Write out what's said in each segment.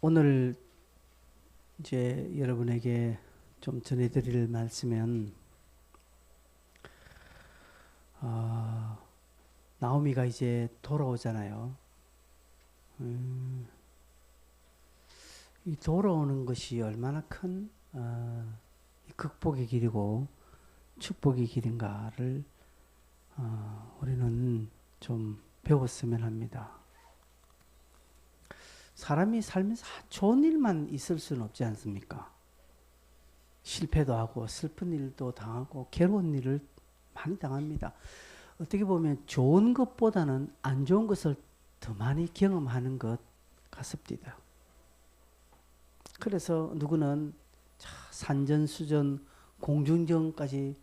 오늘 이제 여러분에게 좀 전해드릴 말씀은 나오미가 이제 돌아오잖아요. 이 돌아오는 것이 얼마나 큰 극복의 길이고 축복의 길인가를 우리는 좀 배웠으면 합니다. 사람이 살면서 좋은 일만 있을 수는 없지 않습니까? 실패도 하고 슬픈 일도 당하고 괴로운 일을 많이 당합니다. 어떻게 보면 좋은 것보다는 안 좋은 것을 더 많이 경험하는 것 같습니다. 그래서 누구는 산전수전 공중전까지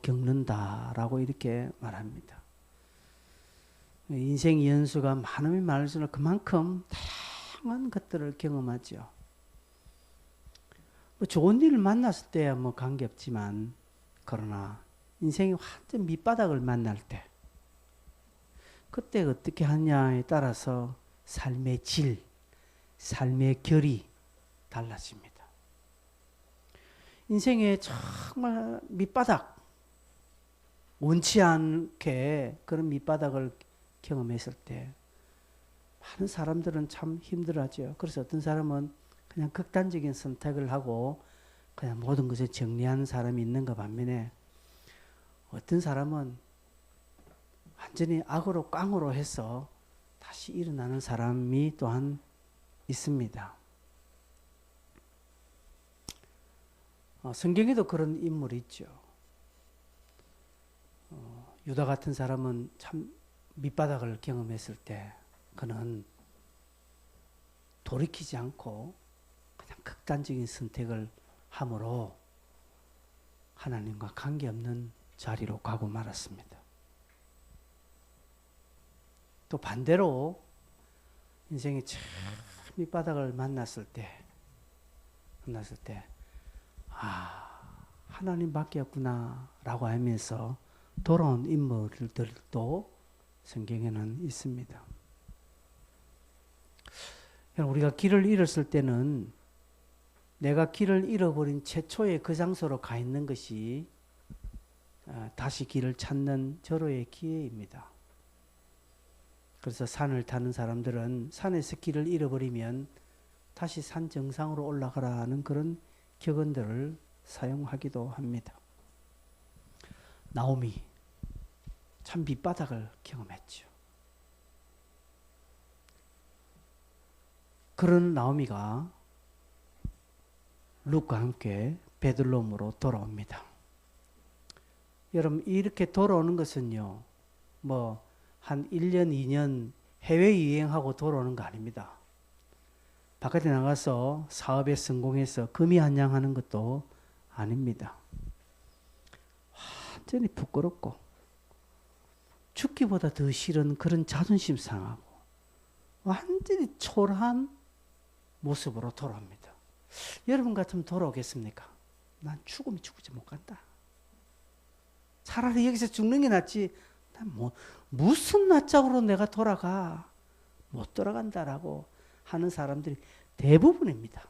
겪는다라고 이렇게 말합니다. 인생 연수가 많으면 많을수록 그만큼 다양한 것들을 경험하죠. 좋은 일을 만났을 때야 관계없지만, 그러나 인생이 완전 밑바닥을 만날 때, 그때 어떻게 하냐에 따라서 삶의 질, 삶의 결이 달라집니다. 인생의 정말 밑바닥, 원치 않게 그런 밑바닥을 경험했을 때 많은 사람들은 참 힘들어하죠. 그래서 어떤 사람은 그냥 극단적인 선택을 하고 그냥 모든 것을 정리하는 사람이 있는가 반면에, 어떤 사람은 완전히 악으로 깡으로 해서 다시 일어나는 사람이 또한 있습니다. 성경에도 그런 인물이 있죠. 유다 같은 사람은 참 밑바닥을 경험했을 때 그는 돌이키지 않고 그냥 극단적인 선택을 함으로 하나님과 관계없는 자리로 가고 말았습니다. 또 반대로 인생의 참 밑바닥을 만났을 때 하나님밖에 없구나 라고 하면서 돌아온 인물들도 성경에는 있습니다. 우리가 길을 잃었을 때는 내가 길을 잃어버린 최초의 그 장소로 가 있는 것이 다시 길을 찾는 절호의 기회입니다. 그래서 산을 타는 사람들은 산에서 길을 잃어버리면 다시 산 정상으로 올라가라는 그런 격언들을 사용하기도 합니다. 나오미 참 밑바닥을 경험했죠. 그런 나오미가 룻과 함께 베들레헴으로 돌아옵니다. 여러분, 이렇게 돌아오는 것은요, 한 1년, 2년 해외여행하고 돌아오는 거 아닙니다. 바깥에 나가서 사업에 성공해서 금이 한 장 하는 것도 아닙니다. 완전히 부끄럽고 죽기보다 더 싫은 그런 자존심 상하고 완전히 초라한 모습으로 돌아옵니다. 여러분 같으면 돌아오겠습니까? 난 죽으면 죽지 못 간다. 차라리 여기서 죽는 게 낫지. 난 무슨 낯짝으로 내가 돌아가. 못 돌아간다라고 하는 사람들이 대부분입니다.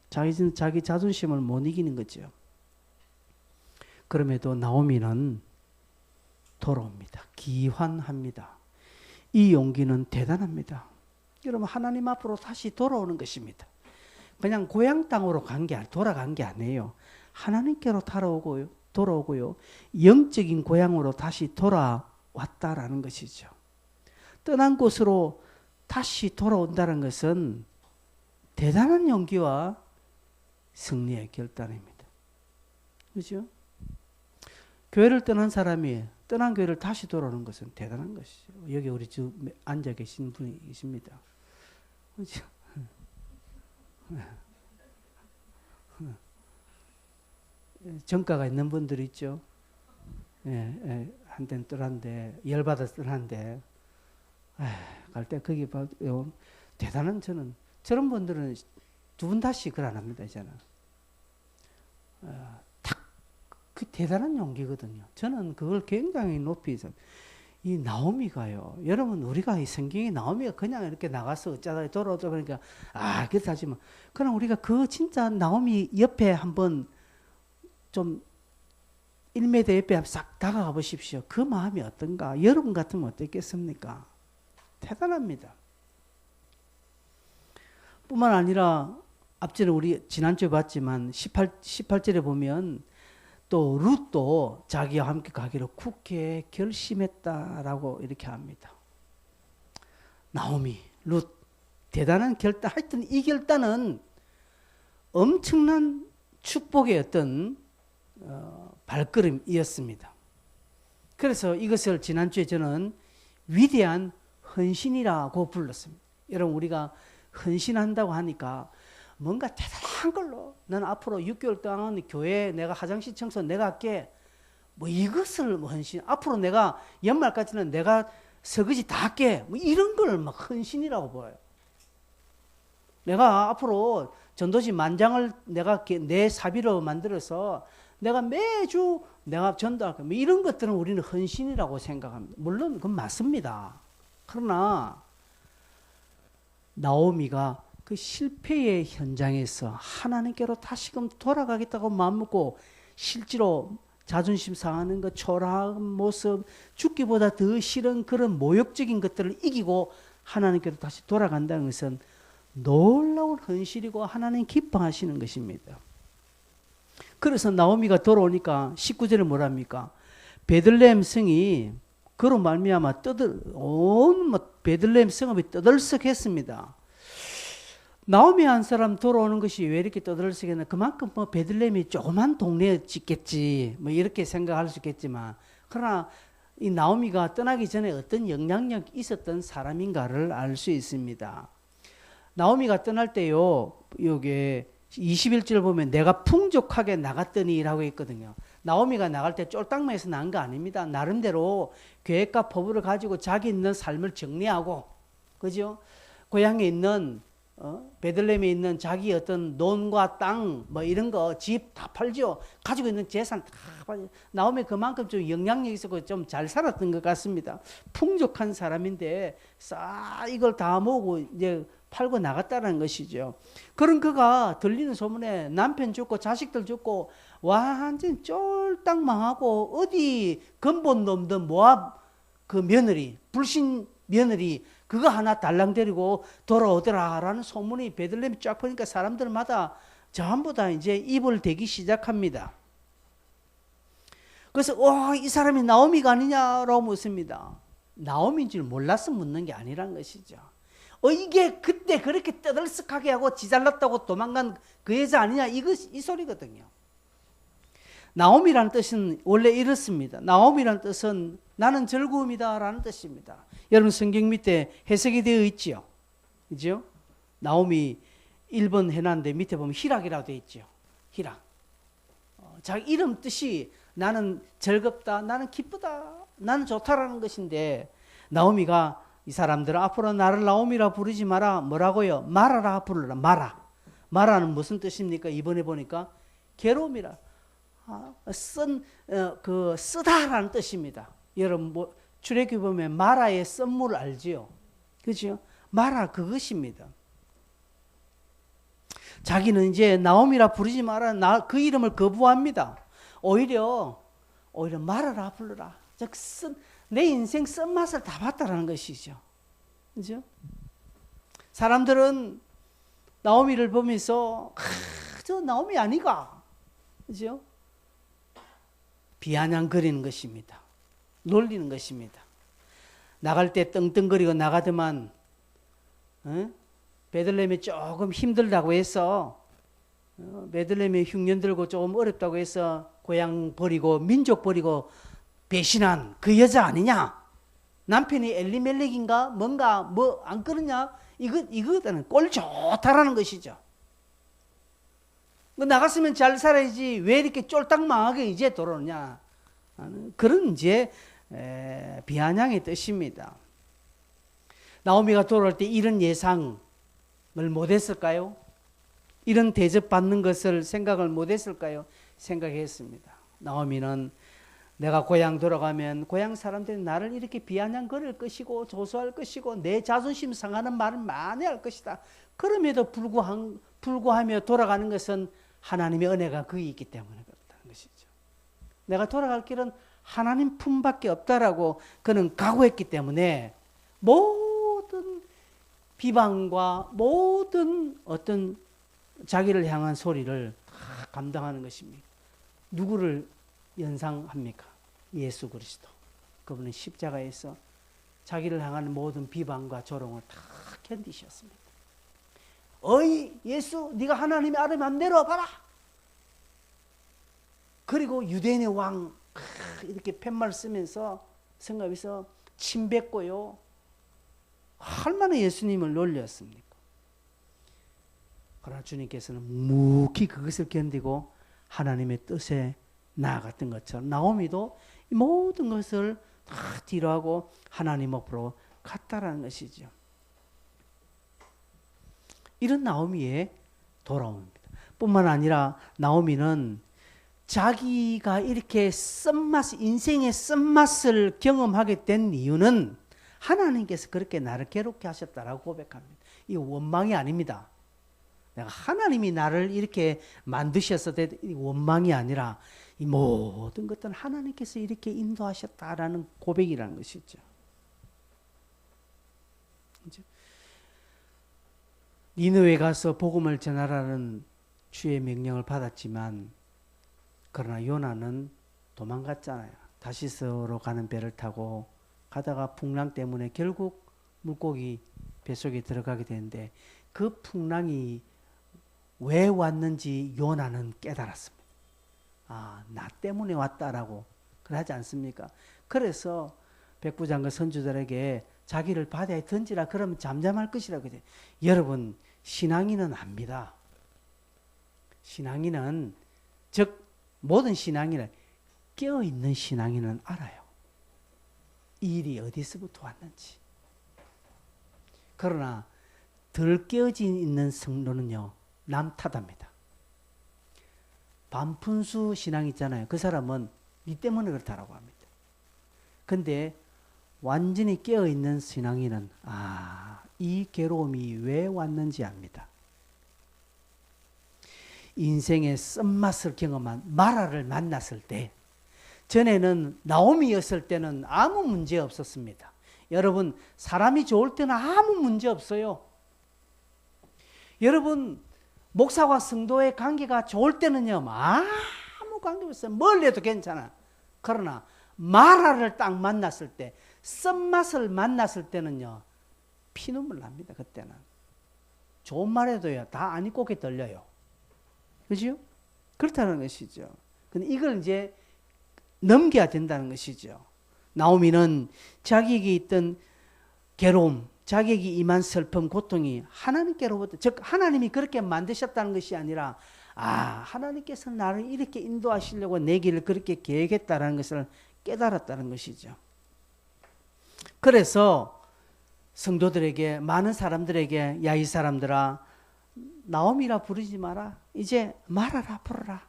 자기 자존심을 못 이기는 거죠. 그럼에도 나오미는 돌아옵니다. 기환합니다. 이 용기는 대단합니다. 여러분, 하나님 앞으로 다시 돌아오는 것입니다. 그냥 고향 땅으로 돌아간 게 아니에요. 하나님께로 돌아오고요. 영적인 고향으로 다시 돌아왔다라는 것이죠. 떠난 곳으로 다시 돌아온다는 것은 대단한 용기와 승리의 결단입니다. 그렇죠? 교회를 떠난 사람이 떠난 교회를 다시 돌아오는 것은 대단한 것이죠. 여기 우리 지금 앉아 계신 분이 계십니다. 그렇죠? 정가가 있는 분들 있죠. 한때는 떠난데 열받아서 떠난데 갈 때 거기 봐요. 대단한 저런 분들은 두 분 다시 그걸 안 합니다. 이제는 그 대단한 용기거든요. 저는 그걸 굉장히 높이 해서 이 나오미가요. 여러분 우리가 이 성경에 나오미가 그냥 이렇게 나가서 어쩌다 돌아오자 그러니까 그렇다지만 그럼 우리가 그 진짜 나오미 옆에 한번 좀 1m 옆에 싹 다가가 보십시오. 그 마음이 어떤가? 여러분 같으면 어떻겠습니까? 대단합니다. 뿐만 아니라 앞전에 우리 지난주에 봤지만 18절에 보면 또 룻도 자기와 함께 가기로 굳게 결심했다라고 이렇게 합니다. 나오미, 룻 대단한 결단. 하여튼 이 결단은 엄청난 축복의 어떤 발걸음이었습니다. 그래서 이것을 지난주에 저는 위대한 헌신이라고 불렀습니다. 여러분 우리가 헌신한다고 하니까 뭔가 대단한 걸로 나는 앞으로 6개월 동안 교회 내가 화장실 청소 내가 할게 뭐 이것을 뭐 헌신 앞으로 내가 연말까지는 내가 설거지 다 할게 뭐 이런 걸 막 헌신이라고 보여요. 내가 앞으로 전도지 만장을 내가 내 사비로 만들어서 내가 매주 내가 전도할게 뭐 이런 것들은 우리는 헌신이라고 생각합니다. 물론 그건 맞습니다. 그러나 나오미가 그 실패의 현장에서 하나님께로 다시금 돌아가겠다고 마음먹고 실제로 자존심 상하는 것, 초라한 모습, 죽기보다 더 싫은 그런 모욕적인 것들을 이기고 하나님께로 다시 돌아간다는 것은 놀라운 헌신이고 하나님 기뻐하시는 것입니다. 그래서 나오미가 돌아오니까 19절에 뭐랍니까? 베들레헴 성이 그로 말미암아 온 베들레헴 성읍이 떠들썩했습니다. 나오미 한 사람 돌아오는 것이 왜 이렇게 떠들썩했나? 그만큼 뭐 베들레헴이 조그만 동네에 짓겠지 뭐 이렇게 생각할 수 있겠지만 그러나 이 나오미가 떠나기 전에 어떤 영향력이 있었던 사람인가를 알 수 있습니다. 나오미가 떠날 때요 여기 21절 보면 내가 풍족하게 나갔더니라고 했거든요. 나오미가 나갈 때 쫄딱매에서 나간 거 아닙니다. 나름대로 계획과 포부를 가지고 자기 있는 삶을 정리하고 그죠? 고향에 있는 베들레헴에 있는 자기 어떤 논과 땅 뭐 이런 거 집 다 팔죠. 가지고 있는 재산 다 팔죠. 나오미 그만큼 좀 영향력이 있었고 좀 잘 살았던 것 같습니다. 풍족한 사람인데 싹 이걸 다 모으고 이제 팔고 나갔다는 것이죠. 그런 그가 들리는 소문에 남편 죽고 자식들 죽고 완전 쫄딱 망하고 어디 근본 놈든 모압 그 며느리 불신 며느리 그거 하나 달랑 데리고 돌아오더라라는 소문이 베들레헴 쫙 퍼니까 사람들마다 전부 다 이제 입을 대기 시작합니다. 그래서 이 사람이 나오미가 아니냐라고 묻습니다. 나오미인 줄 몰라서 묻는 게 아니란 것이죠. 이게 그때 그렇게 떠들썩하게 하고 지잘났다고 도망간 그 여자 아니냐 이 소리거든요. 나오미라는 뜻은 원래 이렇습니다. 나오미라는 뜻은 나는 즐거움이다 라는 뜻입니다. 여러분 성경 밑에 해석이 되어 있죠. 그죠? 나오미 1번 해놨는데 밑에 보면 희락이라고 되어 있죠. 희락. 자기 이름 뜻이 나는 즐겁다, 나는 기쁘다, 나는 좋다라는 것인데 나오미가 이 사람들은 앞으로 나를 나오미라 부르지 마라. 뭐라고요? 말아라 부르라. 마라는 무슨 뜻입니까? 이번에 보니까 괴로움이라. 쓰다라는 뜻입니다. 여러분 출애굽기 보면 마라의 썬물 알지요? 그죠? 마라 그것입니다. 자기는 이제 나오미라 부르지 마라. 그 이름을 거부합니다. 오히려 말아라 불러라. 즉 내 인생 쓴맛을 다 봤다라는 것이죠. 그죠? 사람들은 나오미를 보면서 저 나오미 아니가. 그죠? 비아냥거리는 것입니다. 놀리는 것입니다. 나갈 때 떵떵거리고 나가더만 베들레헴이 조금 힘들다고 해서 베들레헴에 흉년 들고 조금 어렵다고 해서 고향 버리고 민족 버리고 배신한 그 여자 아니냐? 남편이 엘리멜렉인가? 뭔가 뭐 안 그러냐? 이거는 꼴 좋다라는 것이죠. 나갔으면 잘 살아야지 왜 이렇게 쫄딱망하게 이제 돌아오냐? 그런 이제 비아냥의 뜻입니다. 나오미가 돌아올 때 이런 예상을 못했을까요? 이런 대접받는 것을 생각을 못했을까요? 생각했습니다. 나오미는 내가 고향 돌아가면 고향 사람들이 나를 이렇게 비아냥거릴 것이고 조소할 것이고 내 자존심 상하는 말을 많이 할 것이다. 그럼에도 불구하며 돌아가는 것은 하나님의 은혜가 거기 있기 때문에 그렇다는 것이죠. 내가 돌아갈 길은 하나님 품밖에 없다라고 그는 각오했기 때문에 모든 비방과 모든 어떤 자기를 향한 소리를 다 감당하는 것입니다. 누구를 연상합니까? 예수 그리스도. 그분은 십자가에서 자기를 향하는 모든 비방과 조롱을 다 견디셨습니다. 어이 예수, 네가 하나님의 아들이면 내려와봐라. 그리고 유대인의 왕 이렇게 팻말 쓰면서 성읍에서 침 뱉고요. 얼마나 예수님을 놀렸습니까? 그러나 주님께서는 묵히 그것을 견디고 하나님의 뜻에 나아갔던 것처럼 나오미도 이 모든 것을 다 뒤로하고 하나님 앞으로 갔다라는 것이죠. 이런 나오미의 돌아옴입니다. 뿐만 아니라 나오미는 자기가 이렇게 인생의 쓴맛을 경험하게 된 이유는 하나님께서 그렇게 나를 괴롭게 하셨다라고 고백합니다. 이 원망이 아닙니다. 내가 하나님이 나를 이렇게 만드셔서 원망이 아니라 이 모든 것들은 하나님께서 이렇게 인도하셨다라는 고백이라는 것이죠. 니느웨 가서 복음을 전하라는 주의 명령을 받았지만 그러나 요나는 도망갔잖아요. 다시스로 가는 배를 타고 가다가 풍랑 때문에 결국 물고기 뱃속에 들어가게 되는데 그 풍랑이 왜 왔는지 요나는 깨달았습니다. 아, 나 때문에 왔다라고 그러지 않습니까? 그래서 백부장과 선주들에게 자기를 바다에 던지라 그러면 잠잠할 것이라고 해요. 여러분, 신앙인은 압니다. 신앙인은 즉 모든 신앙인은 깨어있는 신앙인은 알아요. 이 일이 어디서부터 왔는지. 그러나 덜 깨어진 있는 성도는요, 남 탓합니다. 반푼수 신앙 있잖아요. 그 사람은 니 때문에 그렇다라고 합니다. 근데 완전히 깨어있는 신앙인은 이 괴로움이 왜 왔는지 압니다. 인생의 쓴맛을 경험한 마라를 만났을 때 전에는 나오미였을 때는 아무 문제 없었습니다. 여러분, 사람이 좋을 때는 아무 문제 없어요. 여러분, 목사와 성도의 관계가 좋을 때는요, 아무 관계 없어요. 멀리 해도 괜찮아. 그러나 마라를 딱 만났을 때, 쓴맛을 만났을 때는요, 피눈물 납니다. 그때는. 좋은 말해도요, 다 안 입고 떨려요. 그죠? 그렇다는 것이죠. 근데 이걸 이제 넘겨야 된다는 것이죠. 나오미는 자기에게 있던 괴로움, 자기에게 임한 슬픔, 고통이 하나님께로부터, 즉 하나님이 그렇게 만드셨다는 것이 아니라 하나님께서 나를 이렇게 인도하시려고 내 길을 그렇게 계획했다는 것을 깨달았다는 것이죠. 그래서 성도들에게, 많은 사람들에게, 야, 이 사람들아, 나오미라 부르지 마라. 이제 말하라, 부르라.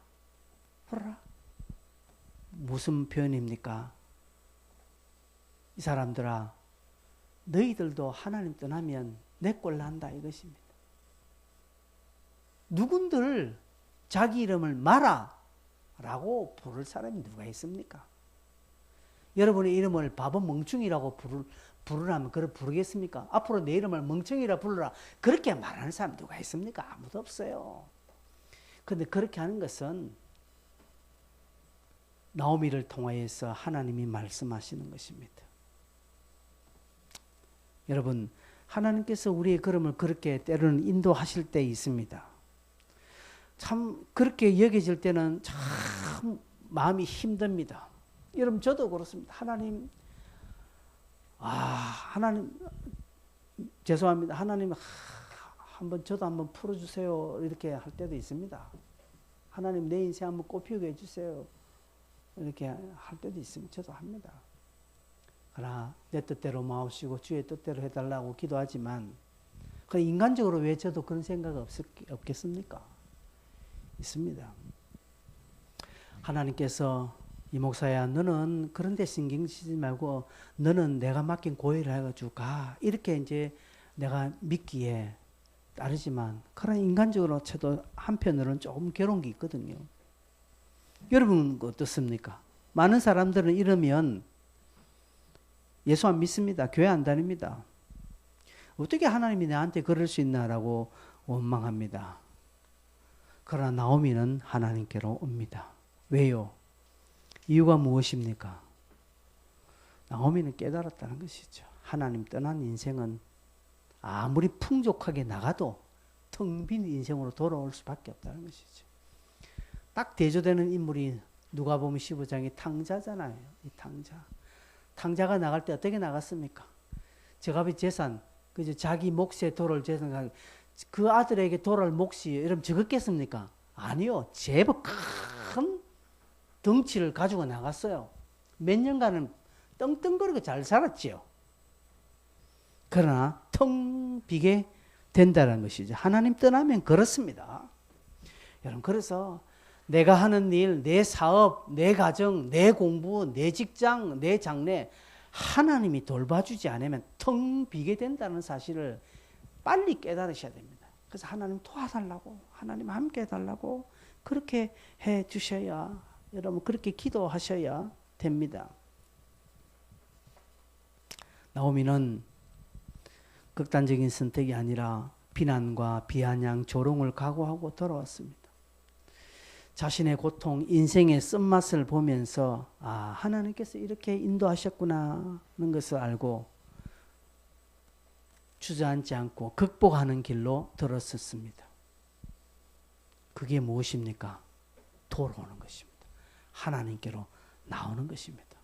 무슨 표현입니까? 이 사람들아, 너희들도 하나님 떠나면 내 꼴 난다 이것입니다. 누군들 자기 이름을 마라라고 부를 사람이 누가 있습니까? 여러분의 이름을 바보 멍충이라고 부르라면 그걸 부르겠습니까? 앞으로 내 이름을 멍청이라 부르라 그렇게 말하는 사람 누가 있습니까? 아무도 없어요. 그런데 그렇게 하는 것은 나오미를 통하여서 하나님이 말씀하시는 것입니다. 여러분, 하나님께서 우리의 걸음을 그렇게 때로는 인도하실 때 있습니다. 참 그렇게 여겨질 때는 참 마음이 힘듭니다. 여러분, 저도 그렇습니다. 하나님 죄송합니다. 하나님 저도 한번 풀어주세요. 이렇게 할 때도 있습니다. 하나님 내 인생 한번 꽃피우게 해주세요. 이렇게 할 때도 있습니다. 저도 합니다. 그러나 내 뜻대로 마옵시고 주의 뜻대로 해달라고 기도하지만 인간적으로 왜 저도 그런 생각 없겠습니까? 있습니다. 하나님께서 이 목사야, 너는 그런 데 신경 쓰지 말고 너는 내가 맡긴 고의를 해가지고 가. 이렇게 이제 내가 믿기에 따르지만, 그런 인간적으로 쳐도 한편으로는 조금 괴로운 게 있거든요. 여러분 어떻습니까? 많은 사람들은 이러면 예수 안 믿습니다. 교회 안 다닙니다. 어떻게 하나님이 나한테 그럴 수 있나라고 원망합니다. 그러나 나오미는 하나님께로 옵니다. 왜요? 이유가 무엇입니까? 나오미는 깨달았다는 것이죠. 하나님 떠난 인생은 아무리 풍족하게 나가도 텅 빈 인생으로 돌아올 수밖에 없다는 것이죠. 딱 대조되는 인물이 누가복음 15장의 탕자잖아요. 이 탕자. 탕자가 나갈 때 어떻게 나갔습니까? 저갑의 재산, 그죠? 자기 몫에 돌을 재산, 그 아들에게 돌을 몫이 이러면 적었겠습니까? 아니요. 제법 큰 덩치를 가지고 나갔어요. 몇 년간은 떵떵거리고 잘 살았지요. 그러나 텅 비게 된다는 것이죠. 하나님 떠나면 그렇습니다. 여러분, 그래서 내가 하는 일, 내 사업, 내 가정, 내 공부, 내 직장, 내 장래 하나님이 돌봐주지 않으면 텅 비게 된다는 사실을 빨리 깨달으셔야 됩니다. 그래서 하나님 도와달라고, 하나님 함께 해달라고 그렇게 해 주셔야, 여러분 그렇게 기도하셔야 됩니다. 나오미는 극단적인 선택이 아니라 비난과 비아냥, 조롱을 각오하고 돌아왔습니다. 자신의 고통, 인생의 쓴맛을 보면서 하나님께서 이렇게 인도하셨구나 하는 것을 알고 주저앉지 않고 극복하는 길로 들었었습니다. 그게 무엇입니까? 돌아오는 것입니다. 하나님께로 나오는 것입니다.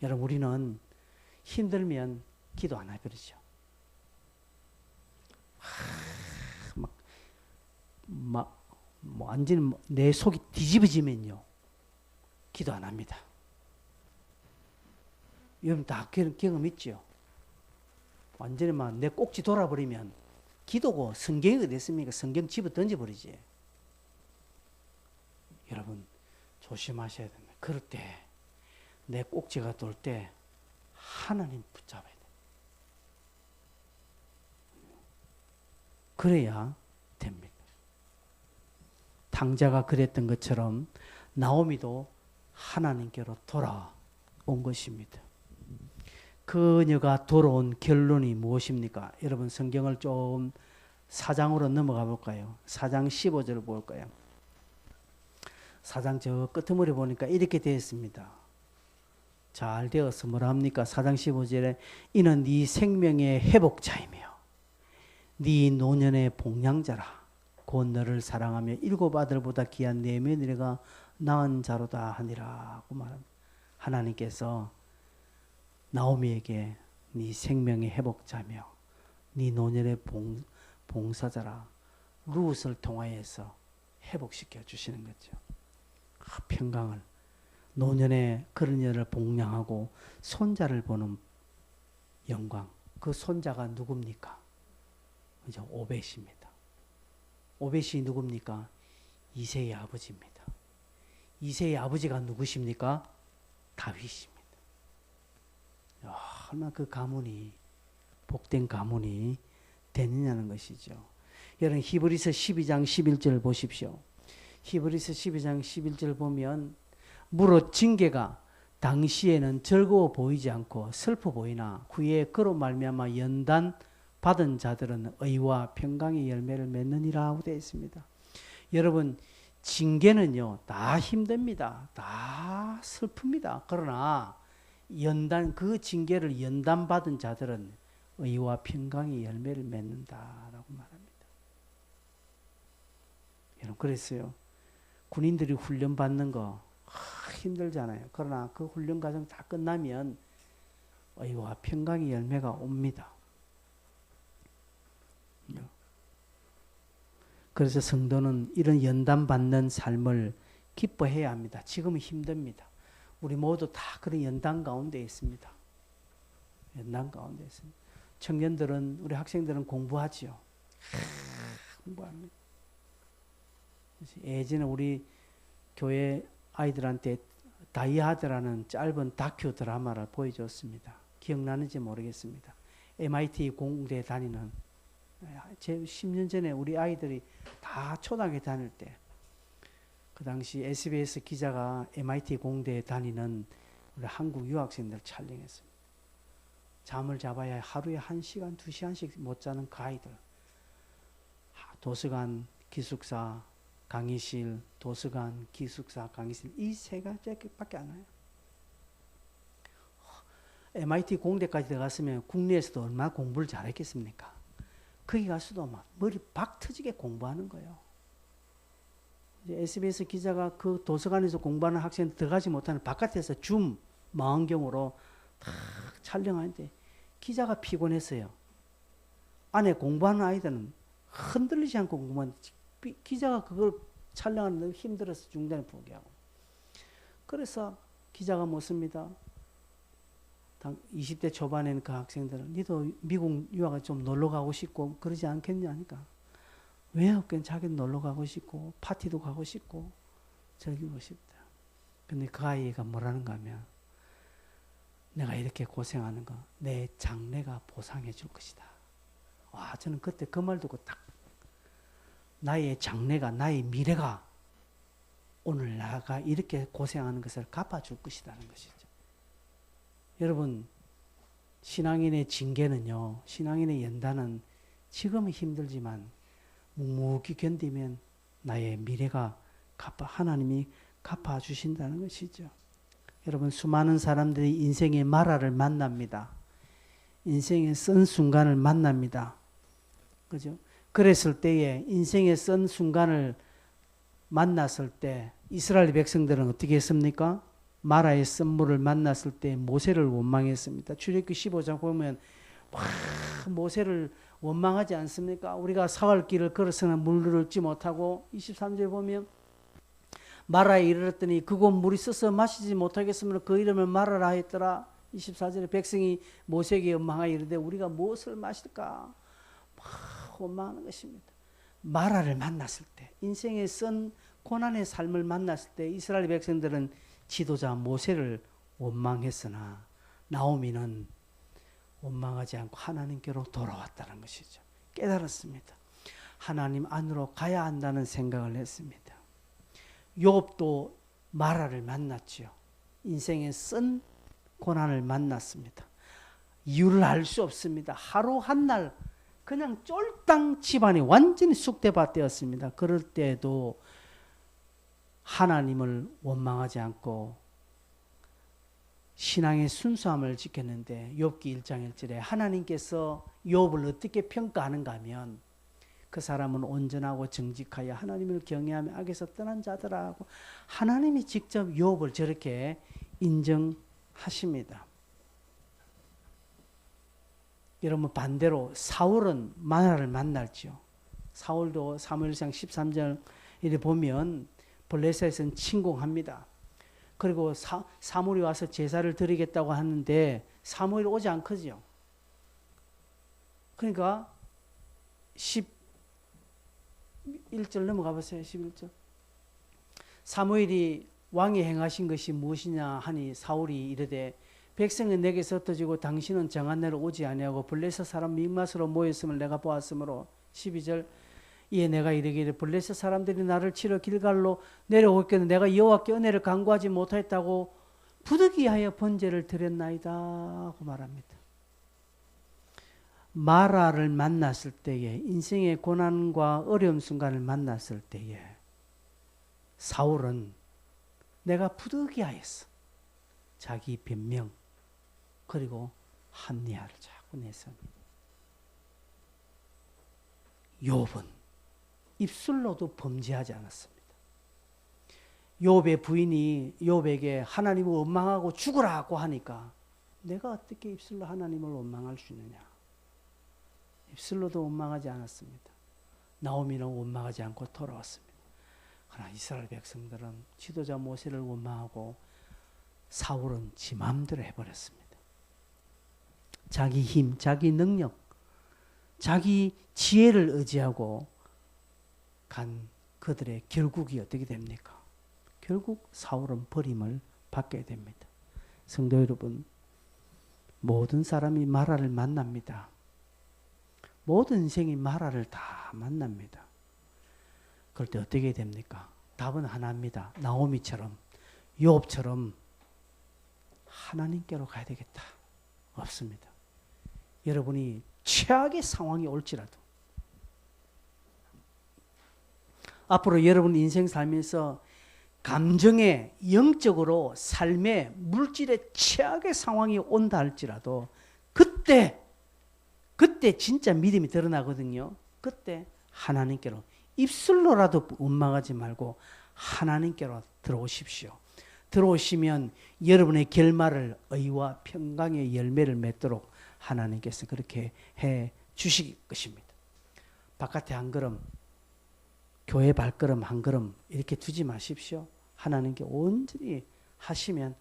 여러분, 우리는 힘들면 기도 안 해버리죠. 완전히 내 속이 뒤집어지면요, 기도 안 합니다. 여러분 다 경험 있죠? 완전히 내 꼭지 돌아버리면 기도고 성경이 됐습니까? 성경 집어 던져버리지. 여러분 조심하셔야 됩니다. 그럴 때 내 꼭지가 돌 때 하나님 붙잡아야 돼. 그래야 됩니다. 탕자가 그랬던 것처럼 나오미도 하나님께로 돌아온 것입니다. 그녀가 돌아온 결론이 무엇입니까? 여러분 성경을 좀 4장으로 넘어가 볼까요? 4장 15절 볼까요? 4장 저 끄트머리 보니까 이렇게 되어 있습니다. 잘 되어서 뭐라 합니까? 4장 15절에 이는 네 생명의 회복자이며 네 노년의 복량자라. 곧 너를 사랑하며 일곱 아들보다 귀한 네 며느리가 낳은 자로다 하니라고 말합니다. 하나님께서 나오미에게 네 생명의 회복자며 네 노년의 봉사자라 룻을 통하여서 회복시켜 주시는 거죠. 평강을, 노년의 그러녀를 복양하고 손자를 보는 영광. 그 손자가 누굽니까? 그죠? 오벳입니다. 오벳이 누굽니까? 이새의 아버지입니다. 이새의 아버지가 누구십니까? 다윗입니다. 얼마나 그 가문이 복된 가문이 되느냐는 것이죠. 여러분 히브리서 12장 11절 보십시오. 히브리서 12장 11절 보면 무릇 징계가 당시에는 즐거워 보이지 않고 슬퍼 보이나 후에 그로 말미암아 연단 받은 자들은 의와 평강의 열매를 맺느니라 하고 되어 있습니다. 여러분 징계는요 다 힘듭니다. 다 슬픕니다. 그러나 그 징계를 연단 받은 자들은 의와 평강의 열매를 맺는다라고 말합니다. 여러분 그랬어요. 군인들이 훈련 받는 거 힘들잖아요. 그러나 그 훈련 과정 다 끝나면 의와 평강의 열매가 옵니다. 그래서 성도는 이런 연단받는 삶을 기뻐해야 합니다. 지금은 힘듭니다. 우리 모두 다 그런 연단 가운데 있습니다. 연단 가운데 있습니다. 청년들은, 우리 학생들은 공부하지요. 공부합니다. 예전에 우리 교회 아이들한테 다이하드라는 짧은 다큐 드라마를 보여줬습니다. 기억나는지 모르겠습니다. MIT 공대에 다니는, 제 10년 전에 우리 아이들이 다 초등학교 다닐 때, 그 당시 SBS 기자가 MIT 공대에 다니는 우리 한국 유학생들 촬영했습니다. 잠을 잡아야 하루에 1시간, 2시간씩 못 자는 그 아이들. 도서관, 기숙사, 강의실, 도서관, 기숙사, 강의실, 이 세 가지밖에 안 와요. MIT 공대까지 들어갔으면 국내에서도 얼마나 공부를 잘했겠습니까? 거기 가서도 막 머리 박 터지게 공부하는 거예요. 이제 SBS 기자가 그 도서관에서 공부하는 학생 들어가지 못하는 바깥에서 줌 망원경으로 탁 촬영하는데 기자가 피곤했어요. 안에 공부하는 아이들은 흔들리지 않고 공부하는, 기자가 그걸 촬영하는 데 힘들어서 중간에 포기하고. 그래서 기자가 묻습니다. 20대 초반에는 그 학생들은 니도 미국 유학을 좀 놀러 가고 싶고 그러지 않겠냐 하니까 왜 없겠냐, 자기는 놀러 가고 싶고 파티도 가고 싶고 즐기고 싶다. 근데 그 아이가 뭐라는가 하면 내가 이렇게 고생하는 거 내 장래가 보상해 줄 것이다. 와, 저는 그때 그 말 듣고 딱 나의 장래가, 나의 미래가 오늘 나가 이렇게 고생하는 것을 갚아줄 것이라는 것이죠. 여러분, 신앙인의 징계는요, 신앙인의 연단은 지금은 힘들지만 묵묵히 견디면 나의 미래가 하나님이 갚아주신다는 것이죠. 여러분, 수많은 사람들이 인생의 마라를 만납니다. 인생의 쓴 순간을 만납니다. 그죠? 그랬을 때에 인생의 쓴 순간을 만났을 때 이스라엘 백성들은 어떻게 했습니까? 마라의 쓴물을 만났을 때 모세를 원망했습니다. 출애굽기 15장 보면 와, 모세를 원망하지 않습니까? 우리가 사활길을 걸어서는 물을 얻지 못하고 23절에 보면 마라에 이르렀더니 그곳 물이 써서 마시지 못하겠으므로 그 이름을 마라라 했더라. 24절에 백성이 모세에게 원망하여 이르되 우리가 무엇을 마실까? 막 원망하는 것입니다. 마라를 만났을 때, 인생의 쓴 고난의 삶을 만났을 때 이스라엘 백성들은 지도자 모세를 원망했으나 나오미는 원망하지 않고 하나님께로 돌아왔다는 것이죠. 깨달았습니다. 하나님 안으로 가야 한다는 생각을 했습니다. 욥도 마라를 만났지요. 인생의 쓴 고난을 만났습니다. 이유를 알 수 없습니다. 하루 한날 그냥 쫄딱 집안이 완전히 쑥대밭되었습니다. 그럴 때에도 하나님을 원망하지 않고 신앙의 순수함을 지켰는데 욥기 1장 1절에 하나님께서 욥을 어떻게 평가하는가 하면 그 사람은 온전하고 정직하여 하나님을 경외하며 악에서 떠난 자더라 하고 하나님이 직접 욥을 저렇게 인정하십니다. 여러분, 반대로 사울은 마라를 만날지요. 사울도 사무엘상 13절에 보면 블레셋은 침공합니다. 그리고 사무엘이 와서 제사를 드리겠다고 하는데 사무엘이 오지 않거든요. 그러니까 11절 넘어가 보세요. 11절. 사무엘이 왕이 행하신 것이 무엇이냐 하니 사울이 이르되 백성은 내게서 흩어지고 당신은 정한 날에 오지 아니하고 블레셋 사람 믹맛으로 모였음을 내가 보았으므로 12절 이에 내가 이르기를 블레셋 사람들이 나를 치러 길갈로 내려오겠는데 내가 여호와께 은혜를 간구하지 못하였다고 부득이하여 번제를 드렸나이다 하고 말합니다. 마라를 만났을 때에 인생의 고난과 어려운 순간을 만났을 때에 사울은 내가 부득이하였어. 자기 변명 그리고 합리화를 자꾸 내세웁니다. 욥은 입술로도 범죄하지 않았습니다. 욥의 부인이 욥에게 하나님을 원망하고 죽으라고 하니까 내가 어떻게 입술로 하나님을 원망할 수 있느냐. 입술로도 원망하지 않았습니다. 나오미는 원망하지 않고 돌아왔습니다. 그러나 이스라엘 백성들은 지도자 모세를 원망하고 사울은 지 마음대로 해버렸습니다. 자기 힘, 자기 능력, 자기 지혜를 의지하고 간 그들의 결국이 어떻게 됩니까? 결국 사울은 버림을 바뀌어야 됩니다. 성도 여러분, 모든 사람이 마라를 만납니다. 모든 인생이 마라를 다 만납니다. 그럴 때 어떻게 됩니까? 답은 하나입니다. 나오미처럼, 욥처럼 하나님께로 가야 되겠다. 없습니다. 여러분이 최악의 상황이 올지라도, 앞으로 여러분 인생 살면서 감정에, 영적으로, 삶에, 물질의 최악의 상황이 온다 할지라도 그때 진짜 믿음이 드러나거든요. 그때 하나님께로, 입술로라도 원망하지 말고 하나님께로 들어오십시오. 들어오시면 여러분의 결말을 의와 평강의 열매를 맺도록 하나님께서 그렇게 해 주실 것입니다. 바깥에 한 걸음, 교회 발걸음 한 걸음 이렇게 두지 마십시오. 하나님께 온전히 하시면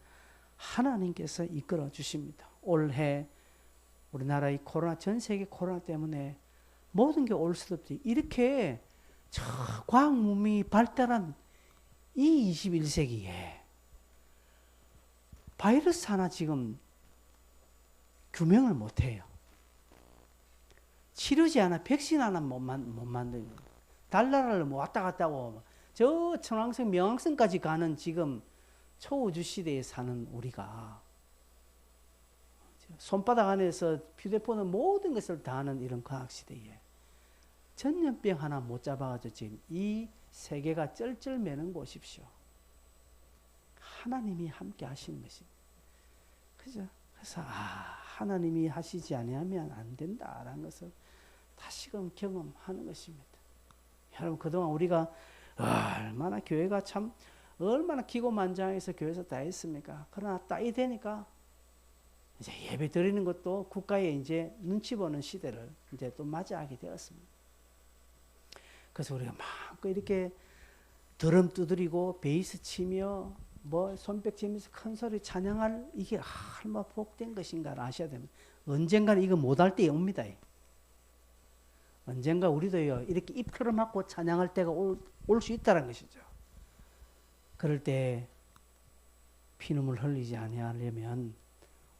하나님께서 이끌어 주십니다. 올해 우리나라의 코로나, 전 세계 코로나 때문에 모든 게 올 수도 없지. 이렇게 저 과학 문명이 발달한 이 21세기에 바이러스 하나 지금 규명을 못해요. 치료제 하나, 백신 하나 못 만드는 거예요. 달나라를 뭐 왔다 갔다 하고 저 천왕성, 명왕성까지 가는 지금 초우주 시대에 사는 우리가 손바닥 안에서 휴대폰은 모든 것을 다 하는 이런 과학 시대에 전염병 하나 못 잡아가지고 지금 이 세계가 쩔쩔매는 곳이십시오. 하나님이 함께 하시는 것입니다. 그래서 하나님이 하시지 아니하면 안 된다라는 것을 다시금 경험하는 것입니다. 여러분, 그동안 우리가 얼마나 교회가 참 얼마나 기고만장해서 교회에서 다 했습니까? 그러나 따위 되니까 이제 예배 드리는 것도 국가에 이제 눈치 보는 시대를 이제 또 맞이하게 되었습니다. 그래서 우리가 막 이렇게 드럼 두드리고 베이스 치며 뭐 손뼉 치면서 큰 소리 찬양할 이게 얼마나 복된 것인가를 아셔야 됩니다. 언젠가는 이거 못할 때 옵니다. 언젠가 우리도요 이렇게 입 틀어막고 찬양할 때가 올 수 있다는 것이죠. 그럴 때 피눈물 흘리지 아니하려면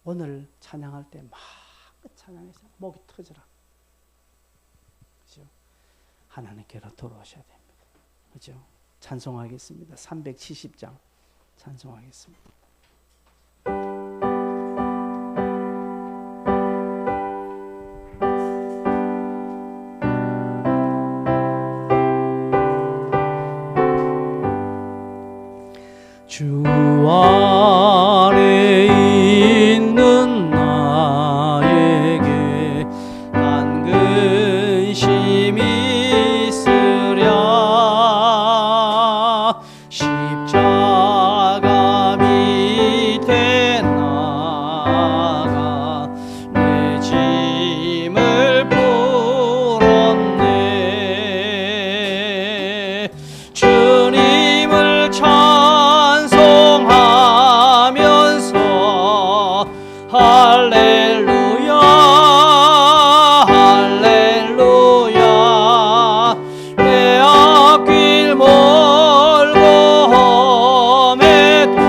오늘 찬양할 때 막 찬양해서 목이 터져라. 그죠? 하나님께로 돌아오셔야 됩니다. 그죠? 찬송하겠습니다. 370장 찬송하겠습니다. 주 안에 있는 나에게 난 근심이 있으랴. 십자가 밑에 나가 내 짐을 풀었네. 주님을 찬송하면서 할렐루야 할렐루야. 내 앞길 멀고 험해도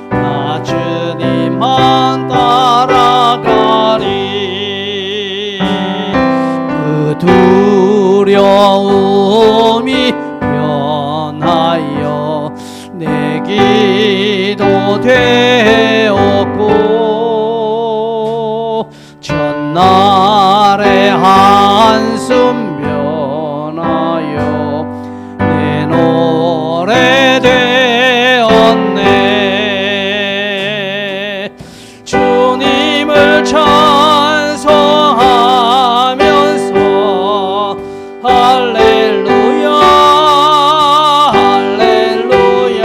나 주님만 따라가리. 그 두려움이 변하여 내 기도 되었고 전날의 한숨 변하여 내 노래 되었네. 주님을 찬송하면서 할렐루야 할렐루야.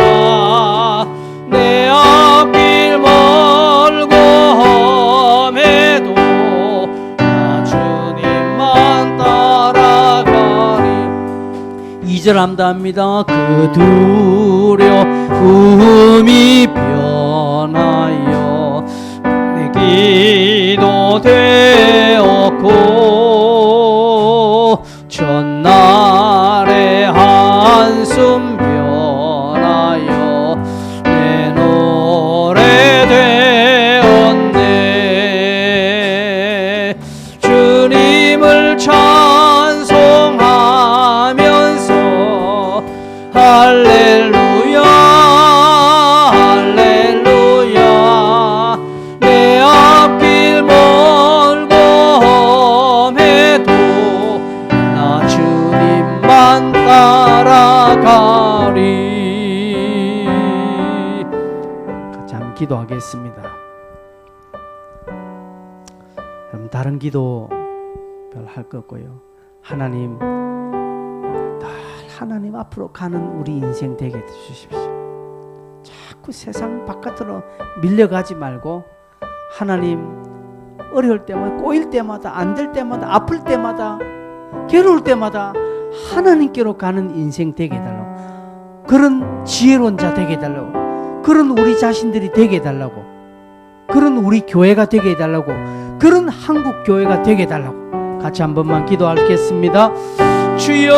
내 앞길 멀고 험해도 나 주님만 따라가리. 2절 함답니다. 그 두려움이 변하여 내 기도 되었고 전날의 한숨 변하여 내 기도하겠습니다. 그럼 다른 기도 별 할 거 없고요. 하나님, 늘 하나님 앞으로 가는 우리 인생 되게 해주십시오. 자꾸 세상 바깥으로 밀려가지 말고 하나님, 어려울 때마다, 꼬일 때마다, 안 될 때마다, 아플 때마다, 괴로울 때마다 하나님께로 가는 인생 되게 해달라고, 그런 지혜로운 자 되게 해달라고, 그런 우리 자신들이 되게 해달라고, 그런 우리 교회가 되게 해달라고, 그런 한국 교회가 되게 해달라고 같이 한 번만 기도하겠습니다. 주여